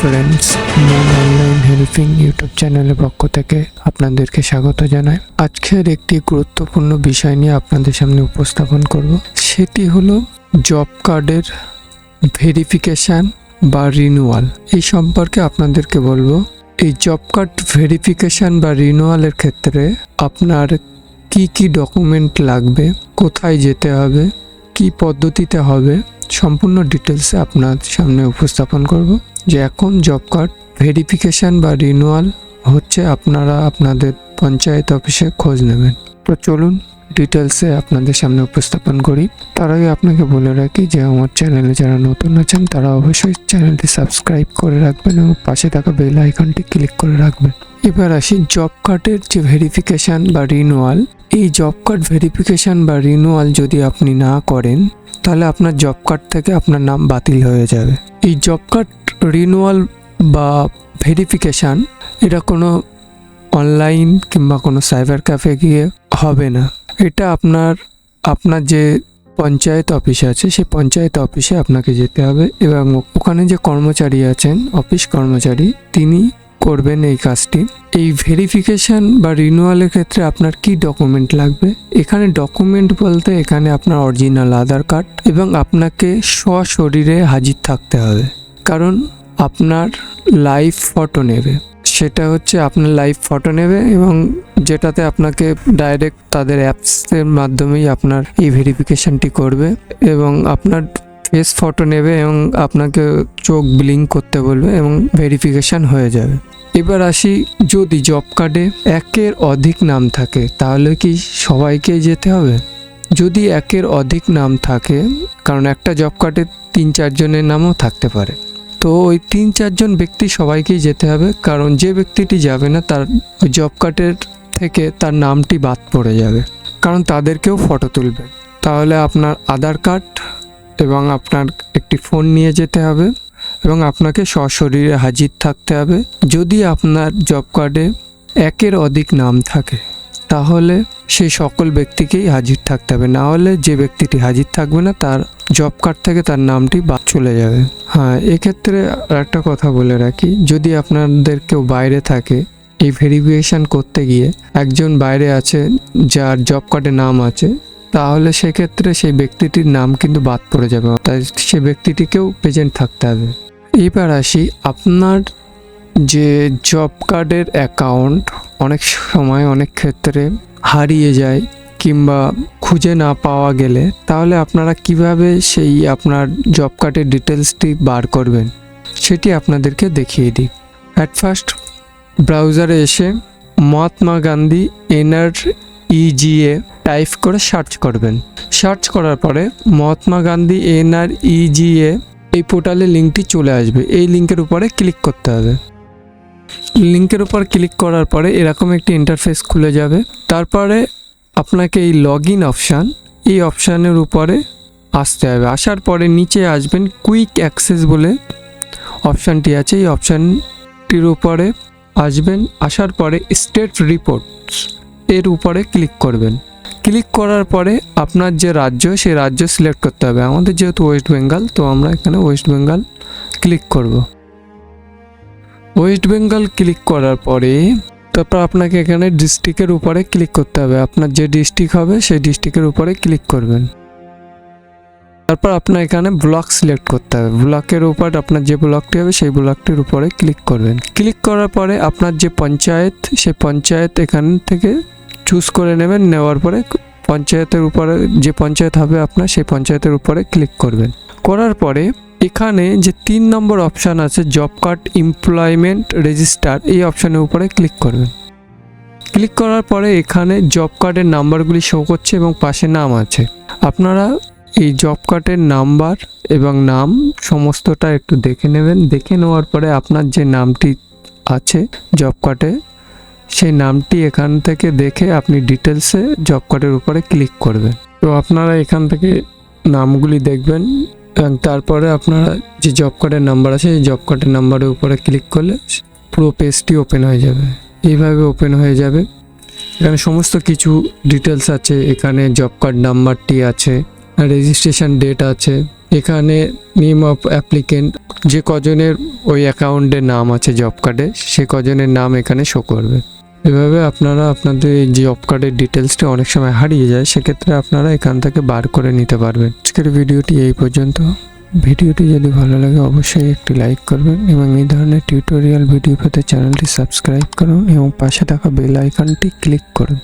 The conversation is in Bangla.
ফ্রেন্ডস, মন অনলাইন হেল্পিং ইউটিউব চ্যানেলের পক্ষ থেকে আপনাদেরকে স্বাগত জানাই। আজকের একটি গুরুত্বপূর্ণ বিষয় নিয়ে আপনাদের সামনে উপস্থাপন করব। সেটি হলো জব কার্ডের ভেরিফিকেশান বা রিনিউয়াল। এই সম্পর্কে আপনাদেরকে বলবো। এই জব কার্ড ভেরিফিকেশান বা রিনিউয়ালের ক্ষেত্রে আপনার কি কি ডকুমেন্ট লাগবে, কোথায় যেতে হবে, কি পদ্ধতিতে হবে, সম্পূর্ণ ডিটেলসে আপনার সামনে উপস্থাপন করব। যে এখন জব কার্ড ভেরিফিকেশান বা রিনিউয়াল হচ্ছে, আপনারা আপনাদের পঞ্চায়েত অফিসে খোঁজ নেবেন। তো চলুন ডিটেলসে আপনাদের সামনে উপস্থাপন করি। তার আগে আপনাকে বলে রাখি যে আমার চ্যানেলে যারা নতুন আছেন তারা অবশ্যই চ্যানেলটি সাবস্ক্রাইব করে রাখবেন এবং পাশে থাকা বেল আইকনটি ক্লিক করে রাখবেন। এবার আসি জব কার্ডের যে ভেরিফিকেশান বা রিনিউয়াল। এই জব কার্ড ভেরিফিকেশান বা রিনিউয়াল যদি আপনি না করেন তাহলে আপনার জব কার্ড থেকে আপনার নাম বাতিল হয়ে যাবে। এই জব কার্ড রিনিউয়াল বা ভেরিফিকেশান এটা কোনো অনলাইন কিংবা কোনো সাইবার ক্যাফে গিয়ে হবে না। এটা আপনার যে পঞ্চায়েত অফিস আছে সেই পঞ্চায়েত অফিসে আপনাকে যেতে হবে এবং ওখানে যে কর্মচারী আছেন, অফিস কর্মচারী, তিনি করবেন এই কাজটি। এই ভেরিফিকেশান বা রিনিউয়ালের ক্ষেত্রে আপনার কি ডকুমেন্ট লাগবে? এখানে ডকুমেন্ট বলতে এখানে আপনার অরিজিনাল আধার কার্ড এবং আপনাকে সশরীরে হাজির থাকতে হবে, কারণ আপনার লাইভ ফটো নেবে। সেটা হচ্ছে আপনার লাইভ ফটো নেবে এবং যেটাতে আপনাকে ডাইরেক্ট তাদের অ্যাপসের মাধ্যমেই আপনার এই ভেরিফিকেশানটি করবে এবং আপনার ফেস ফটো নেবে এবং আপনাকে চোখ ব্লিঙ্ক করতে বলবে এবং ভেরিফিকেশান হয়ে যাবে। এবার আসি, যদি জব কার্ডে একের অধিক নাম থাকে তাহলে কি সবাইকে যেতে হবে? যদি একের অধিক নাম থাকে, কারণ একটা জব কার্ডে 3-4 জনের নামও থাকতে পারে, তো ওই 3-4 জন ব্যক্তি সবাইকেই যেতে হবে, কারণ যে ব্যক্তিটি যাবে না তার ওই জব কার্ডের থেকে তার নামটি বাদ পড়ে যাবে, কারণ তাদেরকেও ফটো তুলবে। তাহলে আপনার আধার কার্ড এবং আপনার একটি ফোন নিয়ে যেতে হবে এবং আপনাকে সশরীরে হাজির থাকতে হবে। যদি আপনার জব কার্ডে একের অধিক নাম থাকে তাহলে সেই সকল ব্যক্তিকেই হাজির থাকতে হবে, না হলে যে ব্যক্তিটি হাজির থাকবে না তার জব কার্ড থেকে তার নামটি বাদ চলে যাবে। হ্যাঁ, এক্ষেত্রে একটা কথা বলে রাখি, যদি আপনাদের কেউ বাইরে থাকে, এই ভেরিফিকেশান করতে গিয়ে একজন বাইরে আছে যার জব কার্ডে নাম আছে, তাহলে সেক্ষেত্রে সেই ব্যক্তিটির নাম কিন্তু বাদ পড়ে যাবে, তাই সেই ব্যক্তিটিকেও প্রেজেন্ট থাকতে হবে। এবার আসি, আপনার যে জব কার্ডের অ্যাকাউন্ট অনেক সময় অনেক ক্ষেত্রে হারিয়ে যায় কিংবা খুঁজে না পাওয়া গেলে, তাহলে আপনারা কিভাবে সেই আপনার জব কার্ডের ডিটেলসটি বার করবেন সেটি আপনাদেরকে দেখিয়ে দিই। অ্যাট ফার্স্ট ব্রাউজারে এসে মহাত্মা গান্ধী NREGA টাইপ করে সার্চ করবেন। সার্চ করার পরে মহাত্মা গান্ধী NREGA এই পোর্টালের লিঙ্কটি চলে আসবে। এই লিঙ্কের উপরে ক্লিক করতে হবে। লিঙ্কের উপর ক্লিক করার পরে এরকম একটি ইন্টারফেস খুলে যাবে। তারপরে আপনাকে এই লগ ইন অপশান, এই অপশানের উপরে আসতে হবে। আসার পরে নিচে আসবেন কুইক অ্যাক্সেস বলে অপশানটি আছে, এই অপশানটির উপরে আসবেন। আসার পরে স্টেট রিপোর্টস এর উপরে ক্লিক করবেন। ক্লিক করার পরে আপনার যে রাজ্য, সেই রাজ্য সিলেক্ট করতে হবে। আমাদের যেহেতু ওয়েস্ট বেঙ্গল, তো আমরা এখানে ওয়েস্ট বেঙ্গল ক্লিক করব। ওয়েস্ট বেঙ্গল ক্লিক করার পরে তারপর আপনাকে এখানে ডিস্ট্রিক্টের উপরে ক্লিক করতে হবে। আপনার যে ডিস্ট্রিক্ট হবে সেই ডিস্ট্রিক্টের উপরে ক্লিক করবেন। তারপর আপনার এখানে ব্লক সিলেক্ট করতে হবে। ব্লকের উপর আপনার যে ব্লকটি হবে সেই ব্লকটির উপরে ক্লিক করবেন। ক্লিক করার পরে আপনার যে পঞ্চায়েত, সেই পঞ্চায়েত এখান থেকে চুজ করে নেবেন। নেওয়ার পরে পঞ্চায়েতের উপরে যে পঞ্চায়েত হবে আপনার, সেই পঞ্চায়েতের উপরে ক্লিক করবেন। করার পরে এখানে যে 3 নম্বর অপশান আছে জব কার্ড এমপ্লয়মেন্ট রেজিস্টার, এই অপশানের উপরে ক্লিক করবেন। ক্লিক করার পরে এখানে জব কার্ডের নাম্বারগুলি শো করছে এবং পাশে নাম আছে। আপনারা এই জব কার্ডের নাম্বার এবং নাম সমস্তটা একটু দেখে নেবেন। দেখে নেওয়ার পরে আপনার যে নামটি আছে জব কার্ডে, সেই নামটি এখান থেকে দেখে আপনি ডিটেলসে জব কার্ডের উপরে ক্লিক করবেন। তো আপনারা এখান থেকে নামগুলি দেখবেন এবং তারপরে আপনারা যে জব কার্ডের নাম্বার আছে সেই জব কার্ডের নাম্বারের উপরে ক্লিক করলে পুরো পেজটি ওপেন হয়ে যাবে। এইভাবে ওপেন হয়ে যাবে। এখানে সমস্ত কিছু ডিটেলস আছে। এখানে জব কার্ড নাম্বারটি আছে, রেজিস্ট্রেশন ডেট আছে, এখানে নেম অফ অ্যাপ্লিকেন্ট, যে কজনের ওই অ্যাকাউন্টে নাম আছে জব কার্ডে সে কজনের নাম এখানে শো করবে। এভাবে আপনারা আপনাদের এই জব কার্ডের ডিটেলসটা অনেক সময় হারিয়ে যায়, সেক্ষেত্রে আপনারা এখান থেকে বার করে নিতে পারবেন। আজকের ভিডিওটি এই পর্যন্ত। ভিডিওটি যদি ভালো লাগে অবশ্যই একটি লাইক করবেন এবং এই ধরনের টিউটোরিয়াল ভিডিও পেতে চ্যানেলটি সাবস্ক্রাইব করুন এবং পাশে থাকা বেল আইকনটি ক্লিক করুন।